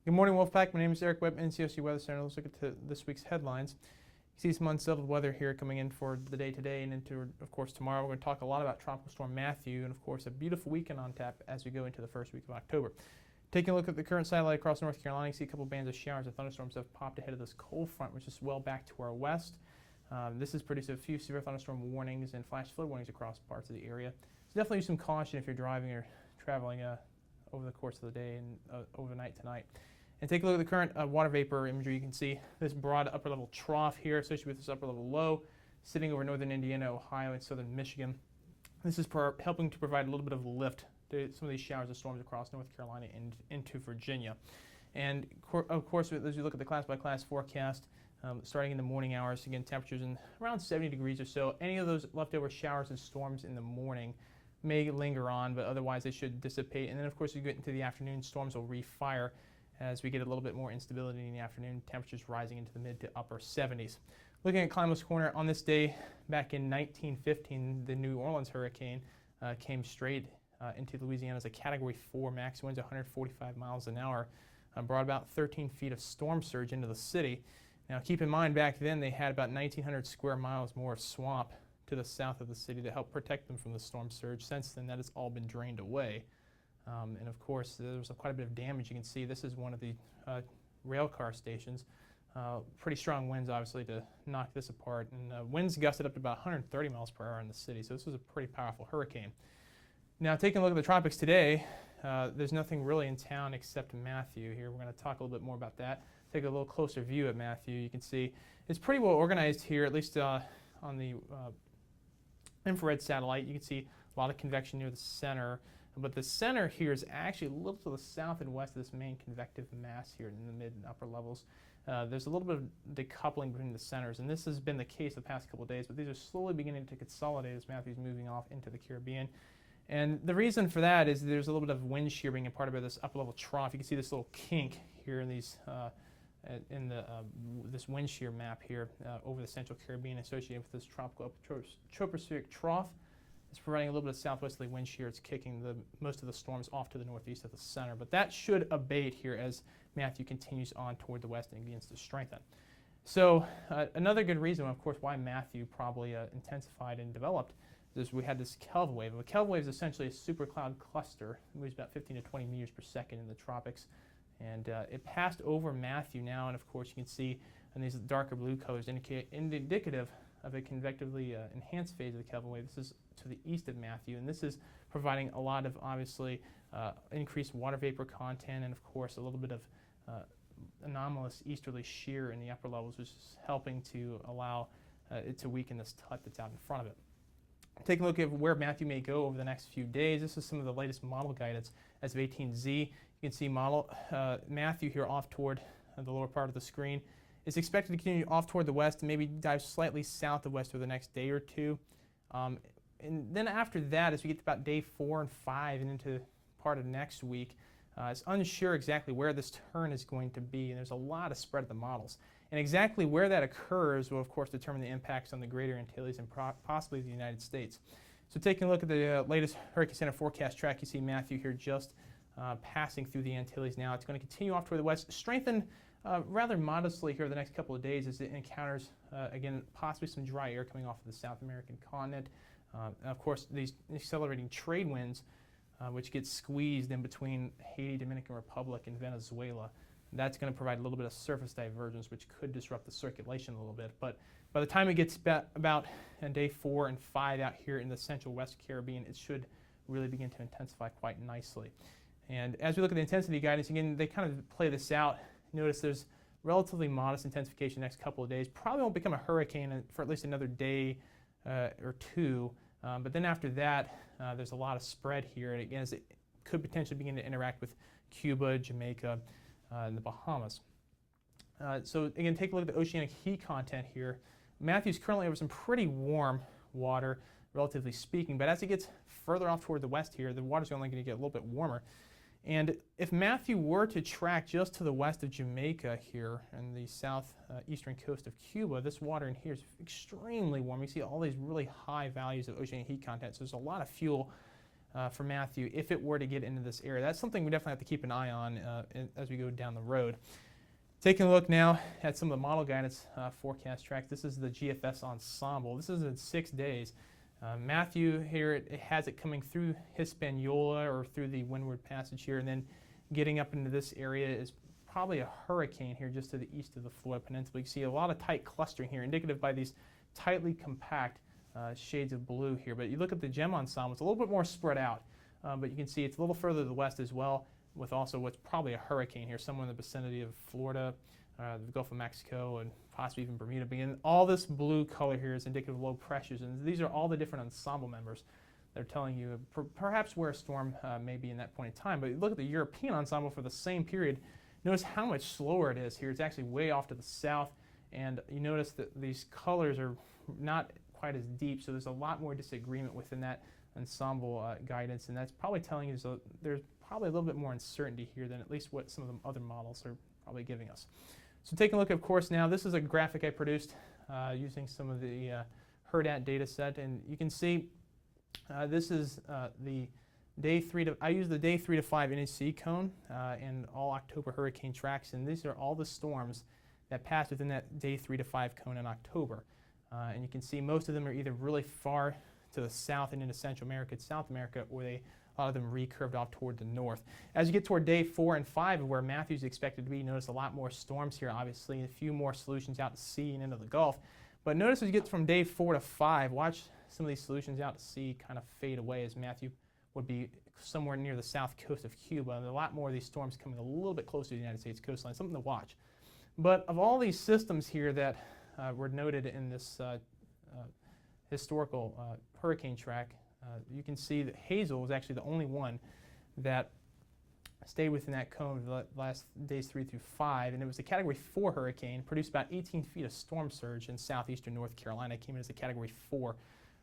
Good morning, Wolfpack. My name is Eric Webb, NCOC Weather Center. Let's look at this week's headlines. You see some unsettled weather here coming in for the day today and into, of course, tomorrow. We're going to talk a lot about Tropical Storm Matthew and, of course, a beautiful weekend on tap as we go into the first week of October. Taking a look at the current satellite across North Carolina, you see a couple bands of showers and thunderstorms have popped ahead of this cold front, which is well back to our west. This has produced a few severe thunderstorm warnings and flash flood warnings across parts of the area. So definitely use some caution if you're driving or traveling over the course of the day and overnight tonight. And take a look at the current water vapor imagery. You can see this broad upper level trough here associated with this upper level low sitting over northern Indiana, Ohio, and southern Michigan. This is helping to provide a little bit of lift to some of these showers and storms across North Carolina and into Virginia. And of course, as you look at the class by class forecast, starting in the morning hours, again, temperatures in around 70 degrees or so. Any of those leftover showers and storms in the morning may linger on, but otherwise they should dissipate. And then, of course, as you get into the afternoon, storms will refire as we get a little bit more instability in the afternoon, temperatures rising into the mid to upper 70s. Looking at Climo's corner, on this day back in 1915, the New Orleans hurricane came straight into Louisiana as a Category 4, max winds 145 miles an hour, brought about 13 feet of storm surge into the city. Now keep in mind, back then they had about 1,900 square miles more of swamp to the south of the city to help protect them from the storm surge. Since then, that has all been drained away. And of course, there was quite a bit of damage. You can see this is one of the rail car stations. Pretty strong winds, obviously, to knock this apart. And winds gusted up to about 130 miles per hour in the city. So this was a pretty powerful hurricane. Now, taking a look at the tropics today, there's nothing really in town except Matthew here. We're going to talk a little bit more about that. Take a little closer view at Matthew. You can see it's pretty well organized here, at least on the infrared satellite. You can see a lot of convection near the center. But the center here is actually a little to the south and west of this main convective mass here in the mid and upper levels. There's a little bit of decoupling between the centers, and this has been the case the past couple of days, but these are slowly beginning to consolidate as Matthew's moving off into the Caribbean. And the reason for that is there's a little bit of wind shear being imparted by this upper level trough. You can see this little kink here in these this wind shear map here over the central Caribbean associated with this tropical tropospheric trough. It's providing a little bit of southwesterly wind shear. It's kicking most of the storms off to the northeast of the center. But that should abate here as Matthew continues on toward the west and begins to strengthen. So another good reason, of course, why Matthew probably intensified and developed is we had this Kelvin wave. A Kelvin wave is essentially a supercloud cluster. It moves about 15 to 20 meters per second in the tropics. And it passed over Matthew now. And, of course, you can see in these darker blue colors indicative of a convectively enhanced phase of the Kelvin wave. This is to the east of Matthew, and this is providing a lot of, obviously, increased water vapor content and, of course, a little bit of anomalous easterly shear in the upper levels, which is helping to allow it to weaken this tut that's out in front of it. Taking a look at where Matthew may go over the next few days. This is some of the latest model guidance as of 18Z. You can see Matthew here off toward the lower part of the screen. It's expected to continue off toward the west and maybe dive slightly south of west over the next day or two. And then after that, as we get to about day 4 and 5 and into part of next week, it's unsure exactly where this turn is going to be, and there's a lot of spread of the models. And exactly where that occurs will, of course, determine the impacts on the greater Antilles and possibly the United States. So taking a look at the latest Hurricane Center forecast track, you see Matthew here just passing through the Antilles now. It's going to continue off toward the west, strengthen rather modestly here the next couple of days as it encounters, again, possibly some dry air coming off of the South American continent. Of course, these accelerating trade winds, which get squeezed in between Haiti, Dominican Republic, and Venezuela. That's going to provide a little bit of surface divergence, which could disrupt the circulation a little bit. But by the time it gets about day 4 and 5 out here in the central west Caribbean, it should really begin to intensify quite nicely. And as we look at the intensity guidance, again, they kind of play this out. Notice there's relatively modest intensification the next couple of days. Probably won't become a hurricane for at least another day or two. But then after that, there's a lot of spread here. And again, as it could potentially begin to interact with Cuba, Jamaica, and the Bahamas. So again, take a look at the oceanic heat content here. Matthew's currently over some pretty warm water, relatively speaking. But as it gets further off toward the west here, the water's only going to get a little bit warmer. And if Matthew were to track just to the west of Jamaica here and the southeastern coast of Cuba, this water in here is extremely warm. You see all these really high values of oceanic heat content. So there's a lot of fuel for Matthew if it were to get into this area. That's something we definitely have to keep an eye on as we go down the road. Taking a look now at some of the model guidance forecast tracks. This is the GFS ensemble. This is in 6 days. Matthew here, it has it coming through Hispaniola or through the windward passage here, and then getting up into this area is probably a hurricane here just to the east of the Florida Peninsula. You can see a lot of tight clustering here, indicative by these tightly compact shades of blue here. But you look at the gem ensemble, it's a little bit more spread out, but you can see it's a little further to the west as well, with also what's probably a hurricane here, somewhere in the vicinity of Florida, the Gulf of Mexico, and possibly even Bermuda. But again, all this blue color here is indicative of low pressures, and these are all the different ensemble members. They're telling you perhaps where a storm may be in that point in time. But look at the European ensemble for the same period. Notice how much slower it is here. It's actually way off to the south, and you notice that these colors are not quite as deep, so there's a lot more disagreement within that ensemble guidance, and that's probably telling you there's probably a little bit more uncertainty here than at least what some of the other models are probably giving us. So taking a look, of course, now this is a graphic I produced using some of the HERDAT data set, and you can see this is the day 3 to, I use the day 3 to 5 NHC cone and all October hurricane tracks, and these are all the storms that passed within that day 3 to 5 cone in October. And you can see most of them are either really far to the south and into Central America and South America, or a lot of them recurved off toward the north. As you get toward day 4 and 5, where Matthew's expected to be, notice a lot more storms here, obviously, and a few more solutions out to sea and into the Gulf. But notice as you get from day 4 to 5, watch some of these solutions out to sea kind of fade away, as Matthew would be somewhere near the south coast of Cuba. And a lot more of these storms coming a little bit closer to the United States coastline, something to watch. But of all these systems here that were noted in this historical hurricane track, you can see that Hazel was actually the only one that stayed within that cone for the last days 3 through 5, and it was a Category 4 hurricane, produced about 18 feet of storm surge in southeastern North Carolina. It came in as a Category 4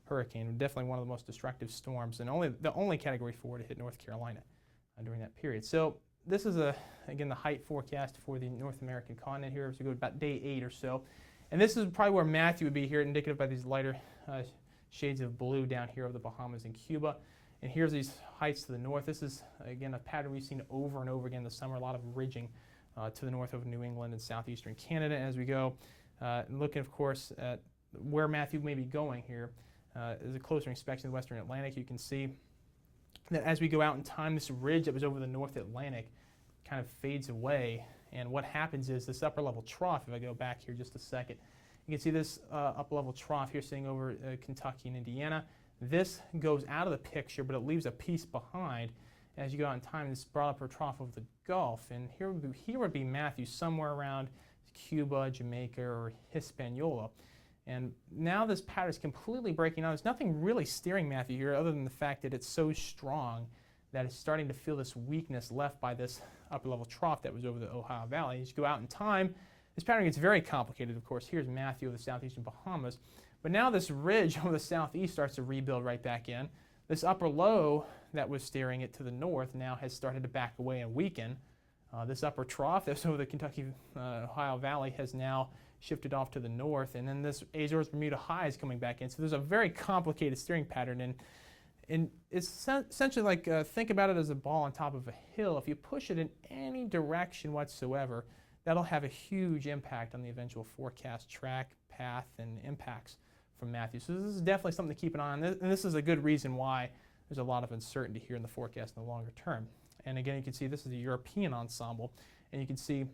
hurricane, definitely one of the most destructive storms, and the only Category 4 to hit North Carolina during that period. So this is, again, the height forecast for the North American continent here as we go about day 8 or so. And this is probably where Matthew would be here, indicative by these lighter shades of blue down here over the Bahamas and Cuba. And here's these heights to the north. This is, again, a pattern we've seen over and over again this summer, a lot of ridging to the north of New England and southeastern Canada as we go. And looking, of course, at where Matthew may be going here, is a closer inspection of the western Atlantic. You can see that as we go out in time, this ridge that was over the North Atlantic kind of fades away. And what happens is this upper level trough, if I go back here just a second, you can see this upper level trough here sitting over Kentucky and Indiana. This goes out of the picture, but it leaves a piece behind. As you go out in time, this brought up a trough of the Gulf. And here would be Matthew, somewhere around Cuba, Jamaica, or Hispaniola. And now this pattern is completely breaking down. There's nothing really steering Matthew here other than the fact that it's so strong that it's starting to feel this weakness left by this upper level trough that was over the Ohio Valley. As you go out in time, this pattern gets very complicated, of course. Here's Matthew of the southeastern Bahamas. But now this ridge over the southeast starts to rebuild right back in. This upper low that was steering it to the north now has started to back away and weaken. This upper trough that's over the Kentucky, Ohio Valley has now shifted off to the north. And then this Azores Bermuda high is coming back in. So there's a very complicated steering pattern. And it's essentially like, think about it as a ball on top of a hill. If you push it in any direction whatsoever, that'll have a huge impact on the eventual forecast track, path, and impacts from Matthew. So this is definitely something to keep an eye on. And this is a good reason why there's a lot of uncertainty here in the forecast in the longer term. And again, you can see this is a European ensemble. And you can see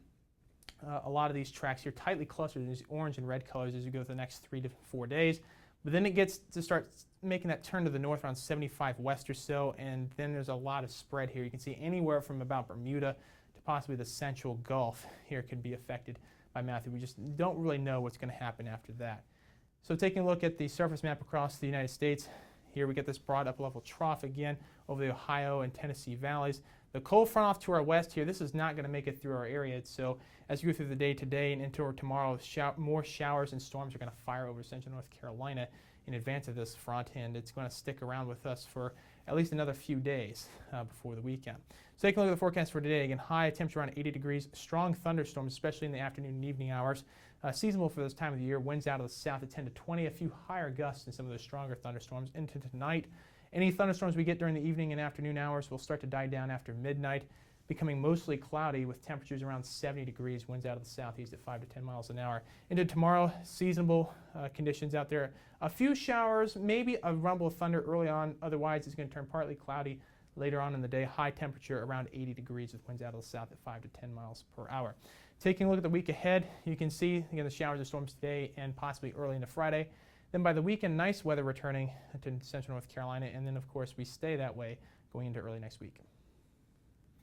a lot of these tracks here tightly clustered in these orange and red colors as you go to the next 3 to 4 days. But then it gets to start making that turn to the north around 75 west or so, and then there's a lot of spread here. You can see anywhere from about Bermuda to possibly the central Gulf here could be affected by Matthew. We just don't really know what's going to happen after that. So taking a look at the surface map across the United States, here we get this broad upper-level trough again over the Ohio and Tennessee valleys. The cold front off to our west here, this is not going to make it through our area. So as you go through the day today and into tomorrow, more showers and storms are going to fire over central North Carolina in advance of this front, and it's going to stick around with us for at least another few days before the weekend. So taking a look at the forecast for today, again, high temperature around 80 degrees, strong thunderstorms, especially in the afternoon and evening hours. Seasonable for this time of the year, winds out of the south at 10 to 20, a few higher gusts in some of those stronger thunderstorms into tonight. Any thunderstorms we get during the evening and afternoon hours will start to die down after midnight, becoming mostly cloudy with temperatures around 70 degrees, winds out of the southeast at 5 to 10 miles an hour. Into tomorrow, seasonable conditions out there. A few showers, maybe a rumble of thunder early on. Otherwise, it's going to turn partly cloudy later on in the day. High temperature around 80 degrees with winds out of the south at 5 to 10 miles per hour. Taking a look at the week ahead, you can see again the showers and storms today and possibly early into Friday. Then by the weekend, nice weather returning to central North Carolina, and then of course we stay that way going into early next week.